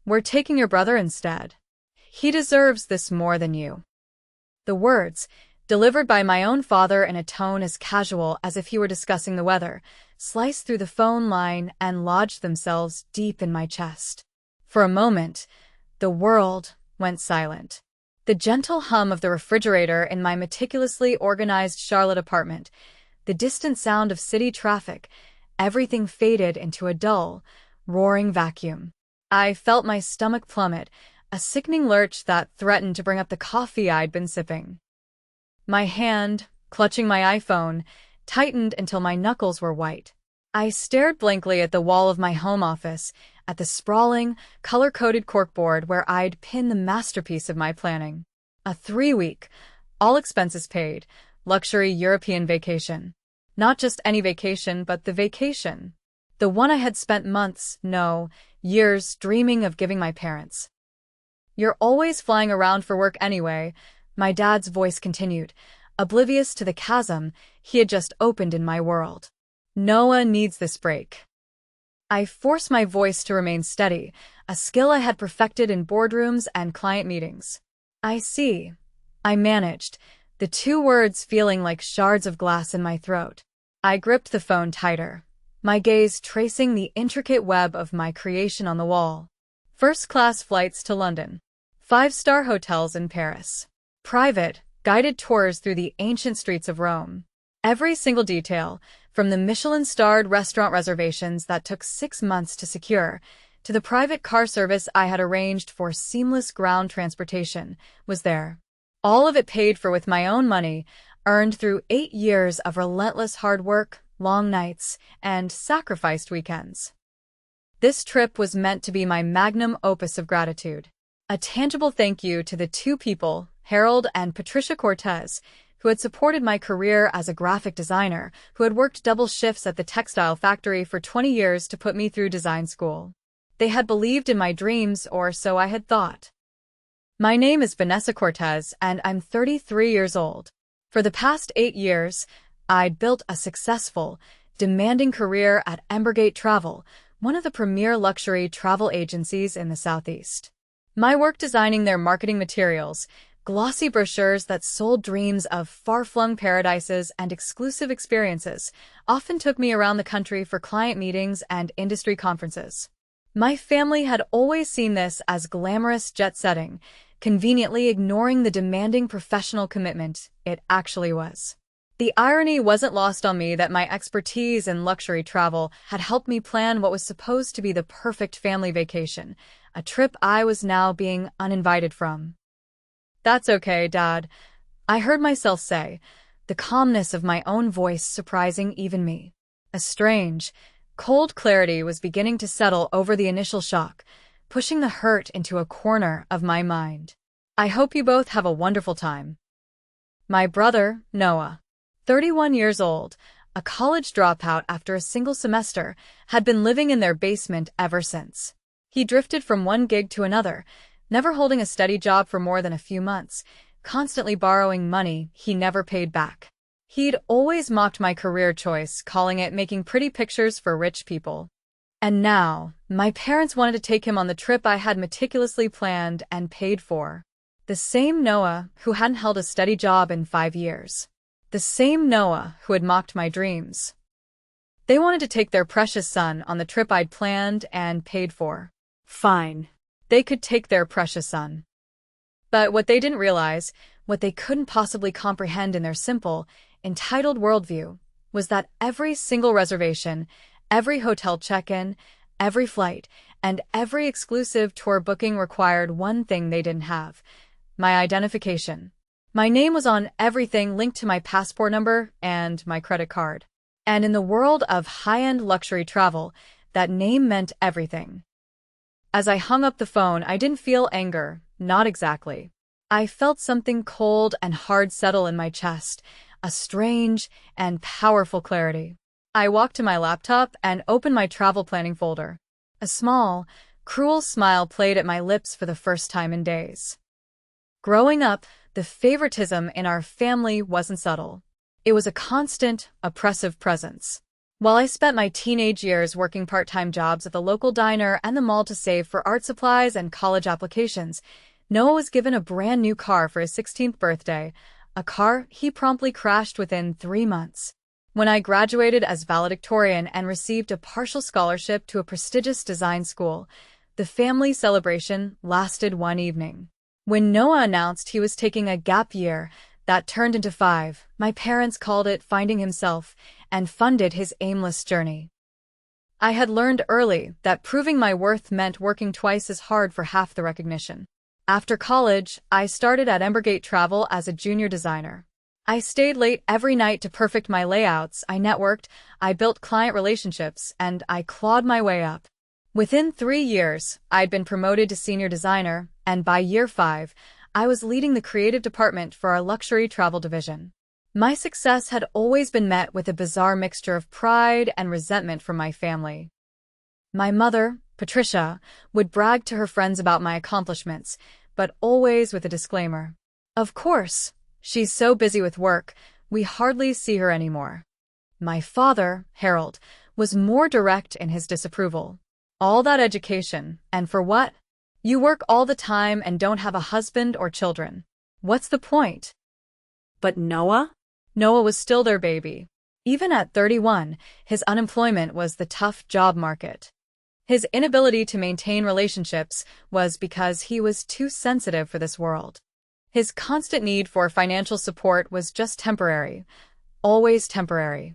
We're taking your brother instead. He deserves this more than you." The words, delivered by my own father in a tone as casual as if he were discussing the weather, sliced through the phone line and lodged themselves deep in my chest. For a moment, the world went silent. The gentle hum of the refrigerator in my meticulously organized Charlotte apartment, the distant sound of city traffic, everything faded into a dull, roaring vacuum. I felt my stomach plummet, a sickening lurch that threatened to bring up the coffee I'd been sipping. My hand, clutching my iPhone, tightened until my knuckles were white. I stared blankly at the wall of my home office, at the sprawling, color-coded corkboard where I'd pinned the masterpiece of my planning. A 3-week, all expenses paid, luxury European vacation. Not just any vacation, but the vacation. The one I had spent months, no, years dreaming of giving my parents. "You're always flying around for work anyway," my dad's voice continued, oblivious to the chasm he had just opened in my world. "Noah needs this break." I forced my voice to remain steady, a skill I had perfected in boardrooms and client meetings. "I see," I managed, the 2 words feeling like shards of glass in my throat. I gripped the phone tighter, my gaze tracing the intricate web of my creation on the wall. First-class flights to London. 5-star hotels in Paris. Private, guided tours through the ancient streets of Rome. Every single detail, from the Michelin-starred restaurant reservations that took 6 months to secure, to the private car service I had arranged for seamless ground transportation, was there. All of it paid for with my own money, earned through 8 years of relentless hard work, long nights, and sacrificed weekends. This trip was meant to be my magnum opus of gratitude. A tangible thank you to the 2 people, Harold and Patricia Cortez, who had supported my career as a graphic designer, who had worked double shifts at the textile factory for 20 years to put me through design school. They had believed in my dreams, or so I had thought. My name is Vanessa Cortez, and I'm 33 years old. For the past 8 years, I'd built a successful, demanding career at Embergate Travel, one of the premier luxury travel agencies in the Southeast. My work designing their marketing materials, glossy brochures that sold dreams of far-flung paradises and exclusive experiences, often took me around the country for client meetings and industry conferences. My family had always seen this as glamorous jet-setting, conveniently ignoring the demanding professional commitment it actually was. The irony wasn't lost on me that my expertise in luxury travel had helped me plan what was supposed to be the perfect family vacation, a trip I was now being uninvited from. "That's okay, Dad," I heard myself say, the calmness of my own voice surprising even me. A strange, cold clarity was beginning to settle over the initial shock, pushing the hurt into a corner of my mind. "I hope you both have a wonderful time." My brother, Noah, 31 years old, a college dropout after a single semester, had been living in their basement ever since. He drifted from one gig to another, never holding a steady job for more than a few months, constantly borrowing money he never paid back. He'd always mocked my career choice, calling it making pretty pictures for rich people. And now, my parents wanted to take him on the trip I had meticulously planned and paid for. The same Noah who hadn't held a steady job in 5 years. The same Noah who had mocked my dreams. They wanted to take their precious son on the trip I'd planned and paid for. Fine. They could take their precious son. But what they didn't realize, what they couldn't possibly comprehend in their simple, entitled worldview, was that every single reservation, every hotel check-in, every flight, and every exclusive tour booking required one thing they didn't have: my identification. My name was on everything linked to my passport number and my credit card. And in the world of high-end luxury travel, that name meant everything. As I hung up the phone, I didn't feel anger, not exactly. I felt something cold and hard settle in my chest, a strange and powerful clarity. I walked to my laptop and opened my travel planning folder. A small, cruel smile played at my lips for the first time in days. Growing up, the favoritism in our family wasn't subtle. It was a constant, oppressive presence. While I spent my teenage years working part-time jobs at the local diner and the mall to save for art supplies and college applications, Noah was given a brand new car for his 16th birthday, a car he promptly crashed within 3 months. When I graduated as valedictorian and received a partial scholarship to a prestigious design school, the family celebration lasted one evening. When Noah announced he was taking a gap year that turned into 5, my parents called it finding himself and funded his aimless journey. I had learned early that proving my worth meant working twice as hard for half the recognition. After college, I started at Embergate Travel as a junior designer. I stayed late every night to perfect my layouts, I networked, I built client relationships, and I clawed my way up. Within 3 years, I'd been promoted to senior designer, and by year 5, I was leading the creative department for our luxury travel division. My success had always been met with a bizarre mixture of pride and resentment from my family. My mother, Patricia, would brag to her friends about my accomplishments, but always with a disclaimer. Of course, she's so busy with work, we hardly see her anymore. My father, Harold, was more direct in his disapproval. All that education, and for what? You work all the time and don't have a husband or children. What's the point? But Noah? Noah was still their baby. Even at 31, his unemployment was the tough job market. His inability to maintain relationships was because he was too sensitive for this world. His constant need for financial support was just temporary, always temporary.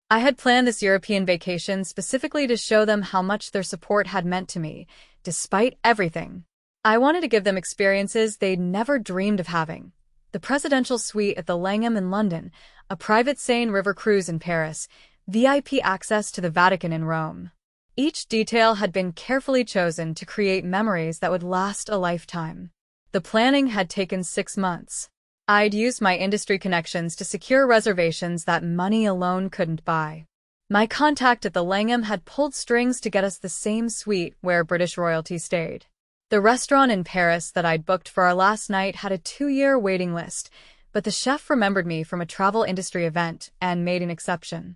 I had planned this European vacation specifically to show them how much their support had meant to me, despite everything. I wanted to give them experiences they'd never dreamed of having. The presidential suite at the Langham in London, a private Seine River cruise in Paris, VIP access to the Vatican in Rome. Each detail had been carefully chosen to create memories that would last a lifetime. The planning had taken 6 months. I'd used my industry connections to secure reservations that money alone couldn't buy. My contact at the Langham had pulled strings to get us the same suite where British royalty stayed. The restaurant in Paris that I'd booked for our last night had a 2-year waiting list, but the chef remembered me from a travel industry event and made an exception.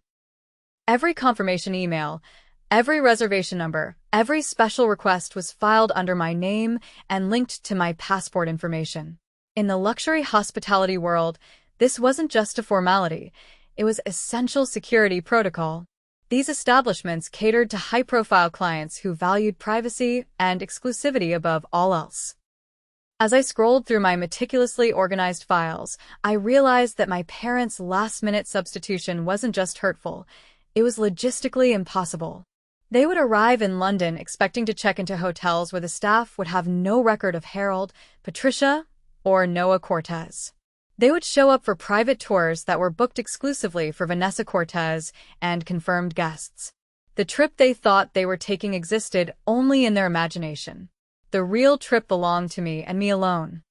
Every confirmation email, every reservation number, every special request was filed under my name and linked to my passport information. In the luxury hospitality world, this wasn't just a formality, it was essential security protocol. These establishments catered to high-profile clients who valued privacy and exclusivity above all else. As I scrolled through my meticulously organized files, I realized that my parents' last-minute substitution wasn't just hurtful, it was logistically impossible. They would arrive in London expecting to check into hotels where the staff would have no record of Harold, Patricia, or Noah Cortez. They would show up for private tours that were booked exclusively for Vanessa Cortez and confirmed guests. The trip they thought they were taking existed only in their imagination. The real trip belonged to me and me alone.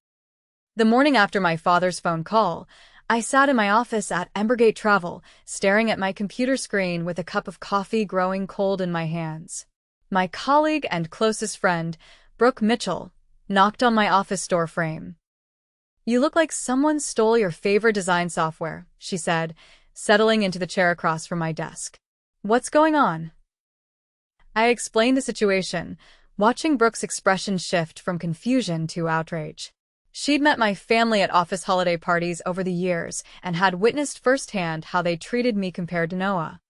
The morning after my father's phone call, I sat in my office at Embergate Travel, staring at my computer screen with a cup of coffee growing cold in my hands. My colleague and closest friend, Brooke Mitchell, knocked on my office door frame. "You look like someone stole your favorite design software," she said, settling into the chair across from my desk. "What's going on?" I explained the situation, watching Brooke's expression shift from confusion to outrage. She'd met my family at office holiday parties over the years and had witnessed firsthand how they treated me compared to Noah.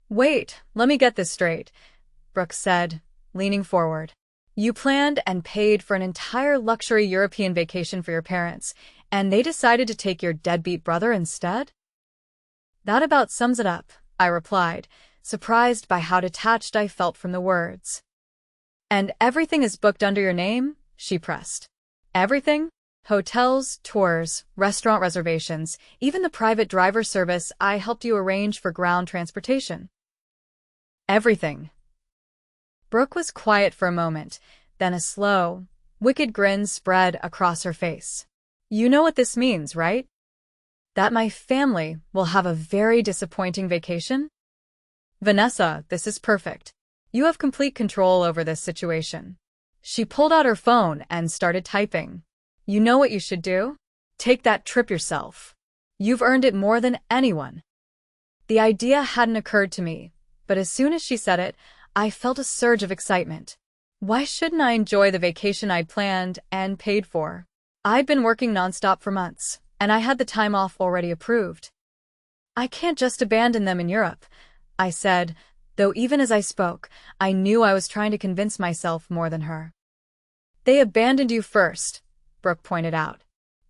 "Wait, let me get this straight," Brooke said, leaning forward. "You planned and paid for an entire luxury European vacation for your parents, and they decided to take your deadbeat brother instead?" "That about sums it up," I replied, surprised by how detached I felt from the words. "And everything is booked under your name?" she pressed. "Everything? Hotels, tours, restaurant reservations, even the private driver service I helped you arrange for ground transportation." "Everything." Brooke was quiet for a moment, then a slow, wicked grin spread across her face. "You know what this means, right? That my family will have a very disappointing vacation? Vanessa, this is perfect. You have complete control over this situation." She pulled out her phone and started typing. "You know what you should do? Take that trip yourself. You've earned it more than anyone." The idea hadn't occurred to me, but as soon as she said it, I felt a surge of excitement. Why shouldn't I enjoy the vacation I'd planned and paid for? I'd been working nonstop for months, and I had the time off already approved. I can't just abandon them in Europe, I said, though even as I spoke, I knew I was trying to convince myself more than her. They abandoned you first, Brooke pointed out.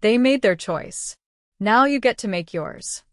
They made their choice. Now you get to make yours.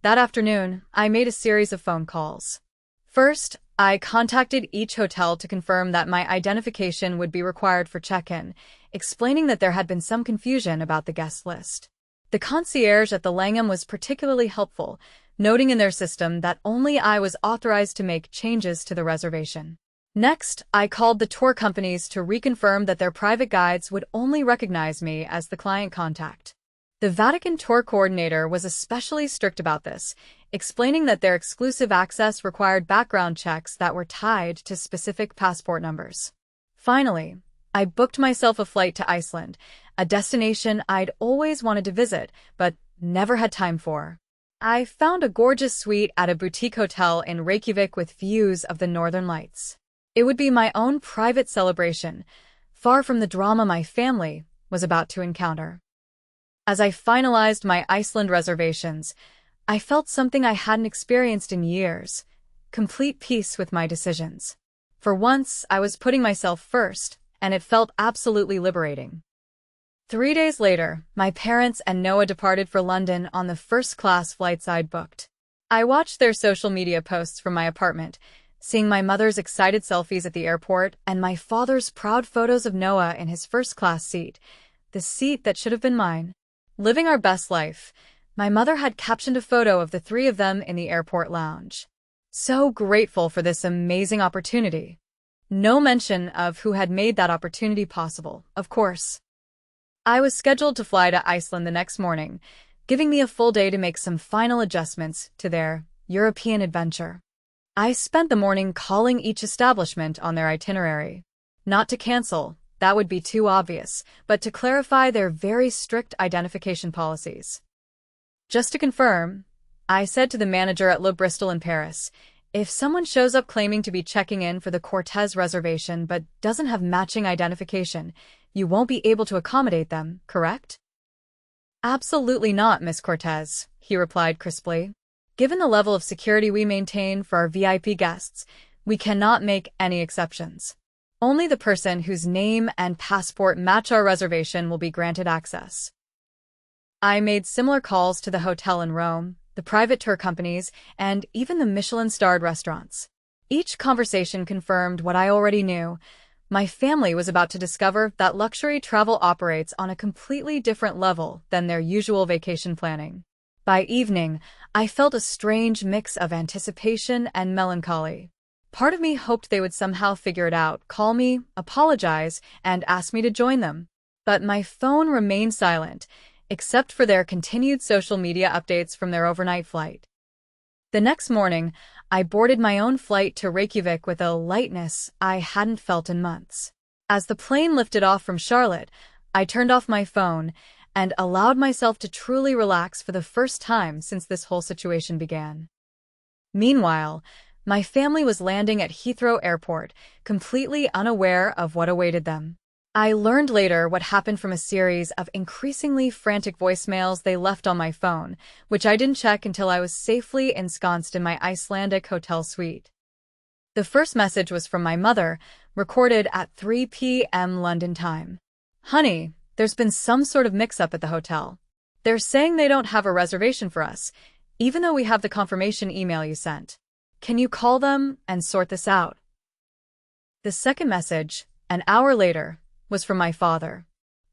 That afternoon, I made a series of phone calls. First, I contacted each hotel to confirm that my identification would be required for check-in, explaining that there had been some confusion about the guest list. The concierge at the Langham was particularly helpful, noting in their system that only I was authorized to make changes to the reservation. Next, I called the tour companies to reconfirm that their private guides would only recognize me as the client contact. The Vatican tour coordinator was especially strict about this, explaining that their exclusive access required background checks that were tied to specific passport numbers. Finally, I booked myself a flight to Iceland, a destination I'd always wanted to visit, but never had time for. I found a gorgeous suite at a boutique hotel in Reykjavik with views of the Northern Lights. It would be my own private celebration, far from the drama my family was about to encounter. As I finalized my Iceland reservations, I felt something I hadn't experienced in years, complete peace with my decisions. For once, I was putting myself first, and it felt absolutely liberating. 3 days later, my parents and Noah departed for London on the first-class flights I'd booked. I watched their social media posts from my apartment, seeing my mother's excited selfies at the airport and my father's proud photos of Noah in his first-class seat, the seat that should have been mine. Living our best life, my mother had captioned a photo of the three of them in the airport lounge. So grateful for this amazing opportunity. No mention of who had made that opportunity possible, of course. I was scheduled to fly to Iceland the next morning, giving me a full day to make some final adjustments to their European adventure. I spent the morning calling each establishment on their itinerary. Not to cancel, that would be too obvious, but to clarify their very strict identification policies. Just to confirm, I said to the manager at Le Bristol in Paris, if someone shows up claiming to be checking in for the Cortez reservation but doesn't have matching identification, you won't be able to accommodate them, correct? Absolutely not, Miss Cortez, he replied crisply. Given the level of security we maintain for our VIP guests, we cannot make any exceptions. Only the person whose name and passport match our reservation will be granted access. I made similar calls to the hotel in Rome, the private tour companies, and even the Michelin-starred restaurants. Each conversation confirmed what I already knew. My family was about to discover that luxury travel operates on a completely different level than their usual vacation planning. By evening, I felt a strange mix of anticipation and melancholy. Part of me hoped they would somehow figure it out, call me, apologize, and ask me to join them. But my phone remained silent, except for their continued social media updates from their overnight flight. The next morning, I boarded my own flight to Reykjavik with a lightness I hadn't felt in months. As the plane lifted off from Charlotte, I turned off my phone and allowed myself to truly relax for the first time since this whole situation began. Meanwhile, my family was landing at Heathrow Airport, completely unaware of what awaited them. I learned later what happened from a series of increasingly frantic voicemails they left on my phone, which I didn't check until I was safely ensconced in my Icelandic hotel suite. The first message was from my mother, recorded at 3 p.m. London time. Honey, there's been some sort of mix-up at the hotel. They're saying they don't have a reservation for us, even though we have the confirmation email you sent. Can you call them and sort this out? The second message, an hour later, was from my father.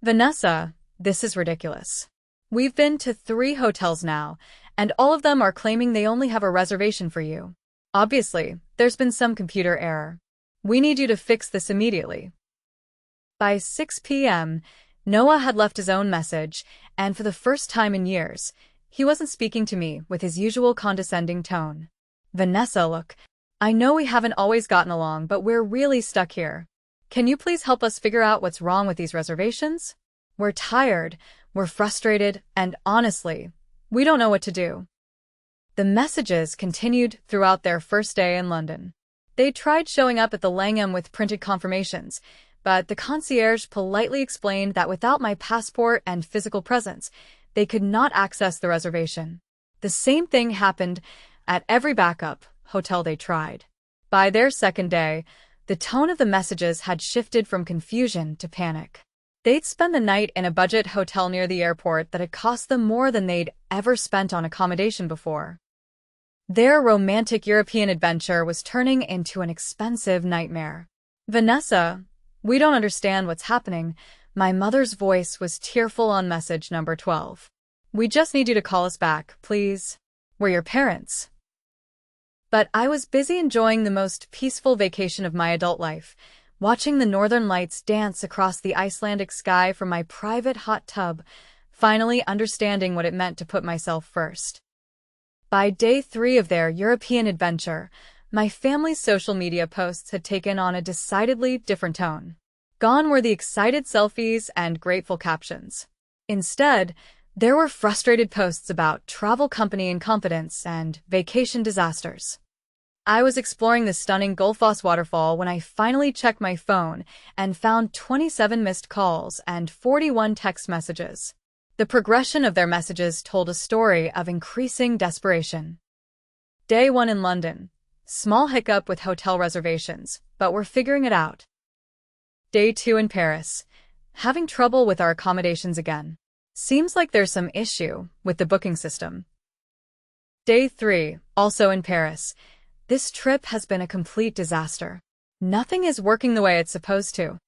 Vanessa, this is ridiculous. We've been to 3 hotels now, and all of them are claiming they only have a reservation for you. Obviously, there's been some computer error. We need you to fix this immediately. By 6 p.m., Noah had left his own message, and for the first time in years, he wasn't speaking to me with his usual condescending tone. Vanessa, look, I know we haven't always gotten along, but we're really stuck here. Can you please help us figure out what's wrong with these reservations? We're tired, we're frustrated, and honestly, we don't know what to do. The messages continued throughout their first day in London. They tried showing up at the Langham with printed confirmations, but the concierge politely explained that without my passport and physical presence, they could not access the reservation. The same thing happened at every backup hotel they tried. By their second day, the tone of the messages had shifted from confusion to panic. They'd spend the night in a budget hotel near the airport that had cost them more than they'd ever spent on accommodation before. Their romantic European adventure was turning into an expensive nightmare. "Vanessa, we don't understand what's happening." My mother's voice was tearful on message number 12. "We just need you to call us back, please. We're your parents." But I was busy enjoying the most peaceful vacation of my adult life, watching the northern lights dance across the Icelandic sky from my private hot tub, finally understanding what it meant to put myself first. By day 3 of their European adventure, my family's social media posts had taken on a decidedly different tone. Gone were the excited selfies and grateful captions. Instead, there were frustrated posts about travel company incompetence and vacation disasters. I was exploring the stunning Gullfoss waterfall when I finally checked my phone and found 27 missed calls and 41 text messages. The progression of their messages told a story of increasing desperation. Day 1 in London. Small hiccup with hotel reservations, but we're figuring it out. Day 2 in Paris. Having trouble with our accommodations again. Seems like there's some issue with the booking system. Day 3, also in Paris. This trip has been a complete disaster. Nothing is working the way it's supposed to.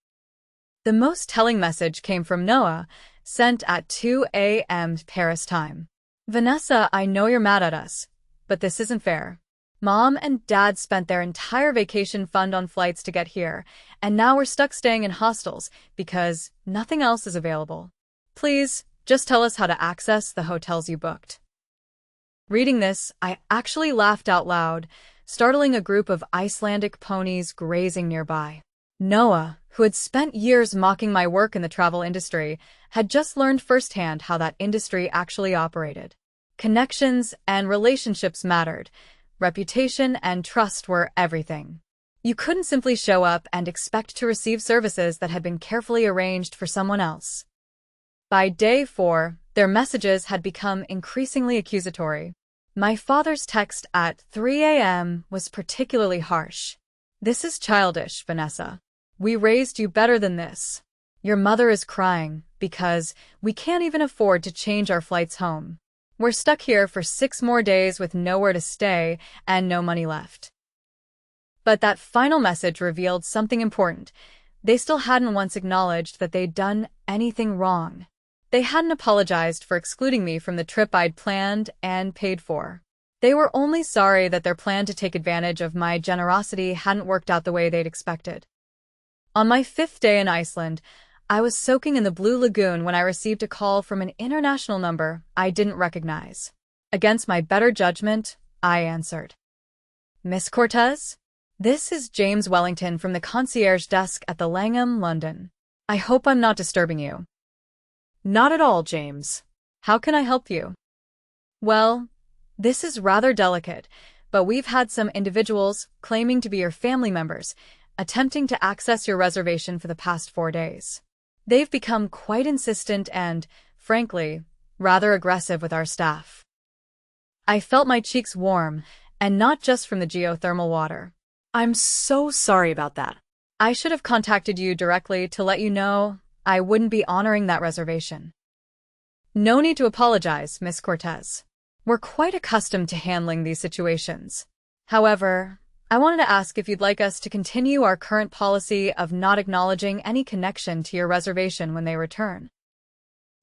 The most telling message came from Noah, sent at 2 a.m. Paris time. "Vanessa, I know you're mad at us, but this isn't fair. Mom and Dad spent their entire vacation fund on flights to get here, and now we're stuck staying in hostels because nothing else is available. Please, just tell us how to access the hotels you booked." Reading this, I actually laughed out loud, startling a group of Icelandic ponies grazing nearby. Noah, who had spent years mocking my work in the travel industry, had just learned firsthand how that industry actually operated. Connections and relationships mattered. Reputation and trust were everything. You couldn't simply show up and expect to receive services that had been carefully arranged for someone else. By day 4, their messages had become increasingly accusatory. My father's text at 3 a.m. was particularly harsh. "This is childish, Vanessa. We raised you better than this. Your mother is crying because we can't even afford to change our flights home. We're stuck here for 6 more days with nowhere to stay and no money left." But that final message revealed something important. They still hadn't once acknowledged that they'd done anything wrong. They hadn't apologized for excluding me from the trip I'd planned and paid for. They were only sorry that their plan to take advantage of my generosity hadn't worked out the way they'd expected. On my 5th day in Iceland, I was soaking in the Blue Lagoon when I received a call from an international number I didn't recognize. Against my better judgment, I answered. "Miss Cortez? This is James Wellington from the concierge desk at the Langham, London. I hope I'm not disturbing you." Not at all, James. "How can I help you?" "Well, this is rather delicate, but we've had some individuals claiming to be your family members attempting to access your reservation for the past 4 days. They've become quite insistent and, frankly, rather aggressive with our staff." I felt my cheeks warm, and not just from the geothermal water. I'm so sorry about that. I should have contacted you directly to let you know I wouldn't be honoring that reservation. "No need to apologize, Miss Cortez. We're quite accustomed to handling these situations. However, I wanted to ask if you'd like us to continue our current policy of not acknowledging any connection to your reservation when they return."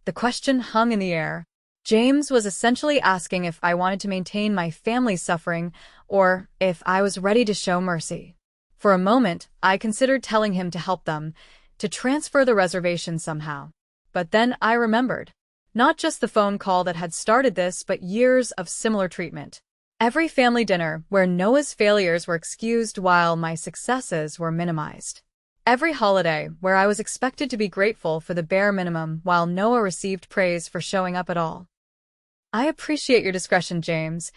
The question hung in the air. James was essentially asking if I wanted to maintain my family's suffering or if I was ready to show mercy. For a moment, I considered telling him to help them, to transfer the reservation somehow. But then I remembered. Not just the phone call that had started this, but years of similar treatment. Every family dinner where Noah's failures were excused while my successes were minimized. Every holiday where I was expected to be grateful for the bare minimum while Noah received praise for showing up at all. "I appreciate your discretion, James,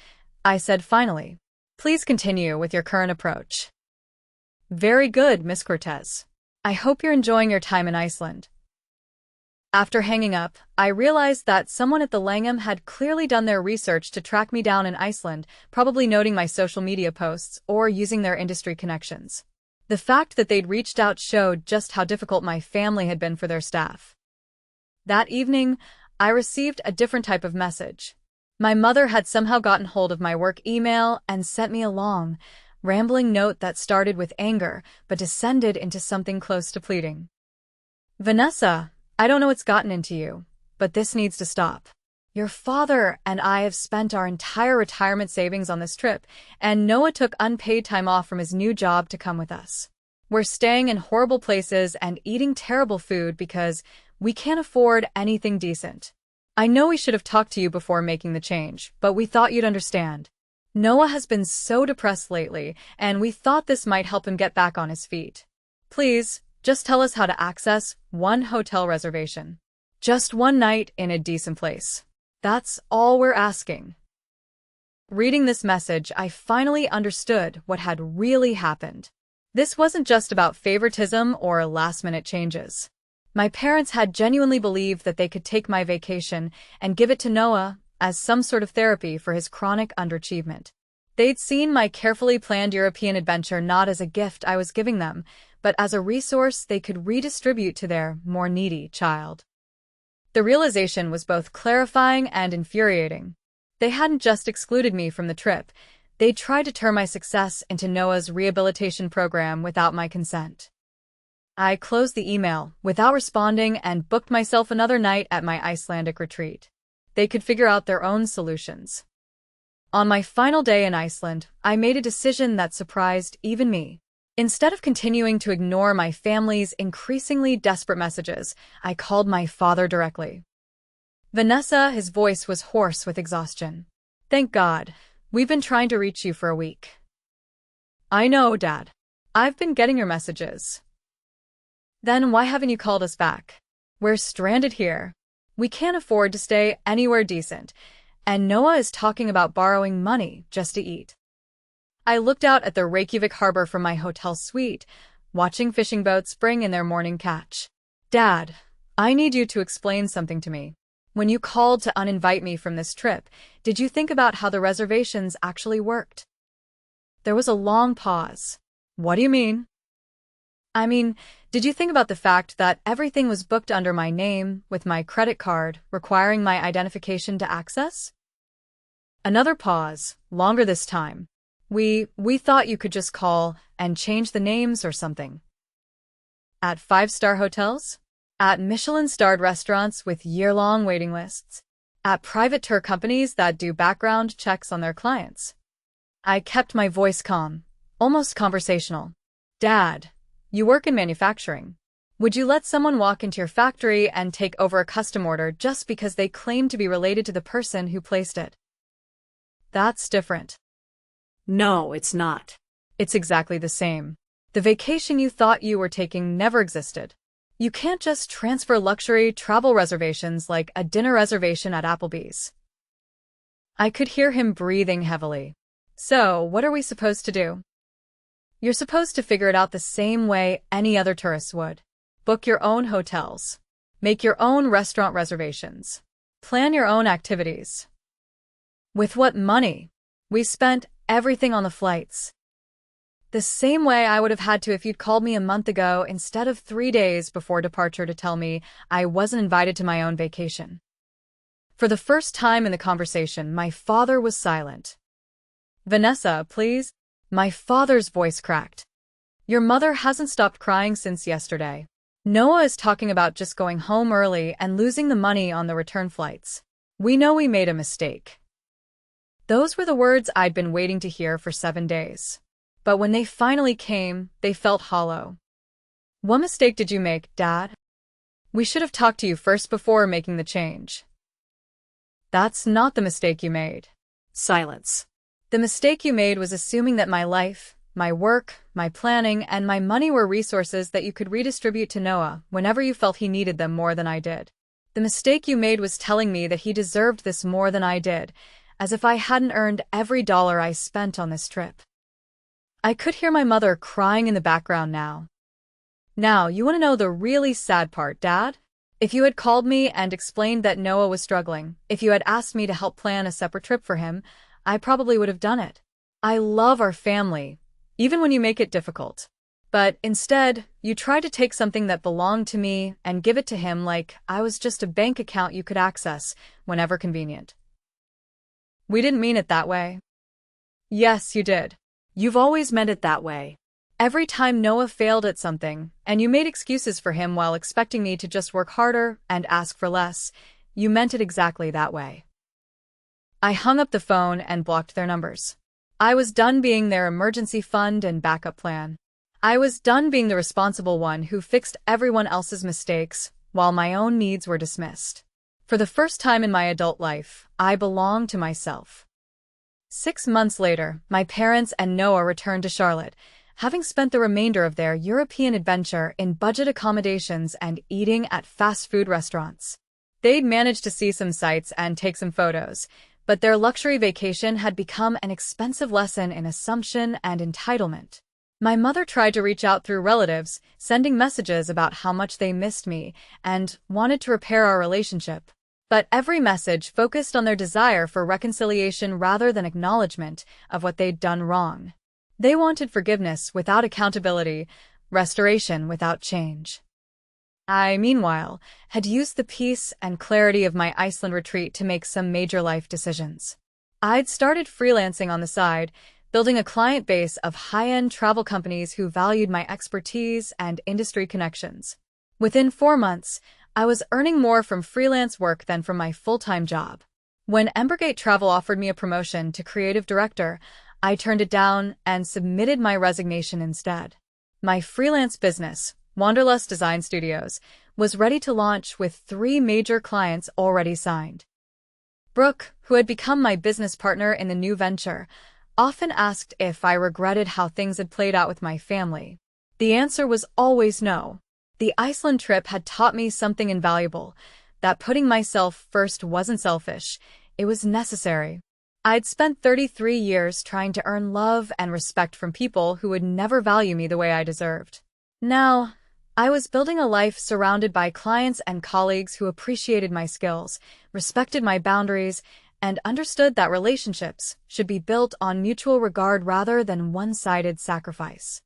I said finally. Please continue with your current approach. Very good, Miss Cortez. I hope you're enjoying your time in Iceland. After hanging up, I realized that someone at the Langham had clearly done their research to track me down in Iceland, probably noting my social media posts or using their industry connections. The fact that they'd reached out showed just how difficult my family had been for their staff. That evening, I received a different type of message. My mother had somehow gotten hold of my work email and sent me a long, rambling note that started with anger but descended into something close to pleading. Vanessa, I don't know what's gotten into you, but this needs to stop. Your father and I have spent our entire retirement savings on this trip, and Noah took unpaid time off from his new job to come with us. We're staying in horrible places and eating terrible food because we can't afford anything decent. I know we should have talked to you before making the change, but we thought you'd understand. Noah has been so depressed lately, and we thought this might help him get back on his feet. Please, just tell us how to access one hotel reservation. Just one night in a decent place. That's all we're asking. Reading this message, I finally understood what had really happened. This wasn't just about favoritism or last-minute changes. My parents had genuinely believed that they could take my vacation and give it to Noah as some sort of therapy for his chronic underachievement. They'd seen my carefully planned European adventure not as a gift I was giving them, but as a resource they could redistribute to their more needy child. The realization was both clarifying and infuriating. They hadn't just excluded me from the trip, they'd tried to turn my success into Noah's rehabilitation program without my consent. I closed the email without responding and booked myself another night at my Icelandic retreat. They could figure out their own solutions. On my final day in Iceland, I made a decision that surprised even me. Instead of continuing to ignore my family's increasingly desperate messages, I called my father directly. Vanessa, his voice was hoarse with exhaustion. Thank God. We've been trying to reach you for a week. I know, Dad. I've been getting your messages. Then why haven't you called us back? We're stranded here. We can't afford to stay anywhere decent, and Noah is talking about borrowing money just to eat. I looked out at the Reykjavik harbor from my hotel suite, watching fishing boats bring in their morning catch. Dad, I need you to explain something to me. When you called to uninvite me from this trip, did you think about how the reservations actually worked? There was a long pause. What do you mean? I mean, did you think about the fact that everything was booked under my name, with my credit card, requiring my identification to access? Another pause, longer this time. We thought you could just call and change the names or something. At 5-star hotels? At Michelin-starred restaurants with year-long waiting lists? At private tour companies that do background checks on their clients? I kept my voice calm, almost conversational. Dad, you work in manufacturing. Would you let someone walk into your factory and take over a custom order just because they claim to be related to the person who placed it? That's different. No, it's not. It's exactly the same. The vacation you thought you were taking never existed. You can't just transfer luxury travel reservations like a dinner reservation at Applebee's. I could hear him breathing heavily. So, what are we supposed to do? You're supposed to figure it out the same way any other tourists would. Book your own hotels. Make your own restaurant reservations. Plan your own activities. With what money? We spent everything on the flights. The same way I would have had to if you'd called me a month ago instead of 3 days before departure to tell me I wasn't invited to my own vacation. For the first time in the conversation, my father was silent. Vanessa, please. My father's voice cracked. Your mother hasn't stopped crying since yesterday. Noah is talking about just going home early and losing the money on the return flights. We know we made a mistake. Those were the words I'd been waiting to hear for 7 days. But when they finally came, they felt hollow. What mistake did you make, Dad? We should have talked to you first before making the change. That's not the mistake you made. Silence. The mistake you made was assuming that my life, my work, my planning, and my money were resources that you could redistribute to Noah whenever you felt he needed them more than I did. The mistake you made was telling me that he deserved this more than I did, as if I hadn't earned every dollar I spent on this trip. I could hear my mother crying in the background now. Now, you want to know the really sad part, Dad? If you had called me and explained that Noah was struggling, if you had asked me to help plan a separate trip for him, I probably would have done it. I love our family, even when you make it difficult. But instead, you try to take something that belonged to me and give it to him like I was just a bank account you could access whenever convenient. We didn't mean it that way. Yes, you did. You've always meant it that way. Every time Noah failed at something, and you made excuses for him while expecting me to just work harder and ask for less, you meant it exactly that way. I hung up the phone and blocked their numbers. I was done being their emergency fund and backup plan. I was done being the responsible one who fixed everyone else's mistakes while my own needs were dismissed. For the first time in my adult life, I belonged to myself. 6 months later, my parents and Noah returned to Charlotte, having spent the remainder of their European adventure in budget accommodations and eating at fast food restaurants. They'd managed to see some sights and take some photos, but their luxury vacation had become an expensive lesson in assumption and entitlement. My mother tried to reach out through relatives, sending messages about how much they missed me and wanted to repair our relationship. But every message focused on their desire for reconciliation rather than acknowledgement of what they'd done wrong. They wanted forgiveness without accountability, restoration without change. I, meanwhile, had used the peace and clarity of my Iceland retreat to make some major life decisions. I'd started freelancing on the side, building a client base of high-end travel companies who valued my expertise and industry connections. Within 4 months, I was earning more from freelance work than from my full-time job. When Embergate Travel offered me a promotion to creative director, I turned it down and submitted my resignation instead. My freelance business, Wanderlust Design Studios, was ready to launch with 3 major clients already signed. Brooke, who had become my business partner in the new venture, often asked if I regretted how things had played out with my family. The answer was always no. The Iceland trip had taught me something invaluable, that putting myself first wasn't selfish, it was necessary. I'd spent 33 years trying to earn love and respect from people who would never value me the way I deserved. Now, I was building a life surrounded by clients and colleagues who appreciated my skills, respected my boundaries, and understood that relationships should be built on mutual regard rather than one-sided sacrifice.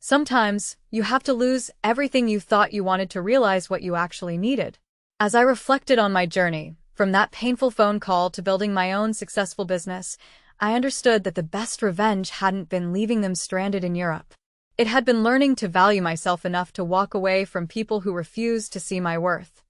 Sometimes, you have to lose everything you thought you wanted to realize what you actually needed. As I reflected on my journey, from that painful phone call to building my own successful business, I understood that the best revenge hadn't been leaving them stranded in Europe. It had been learning to value myself enough to walk away from people who refused to see my worth.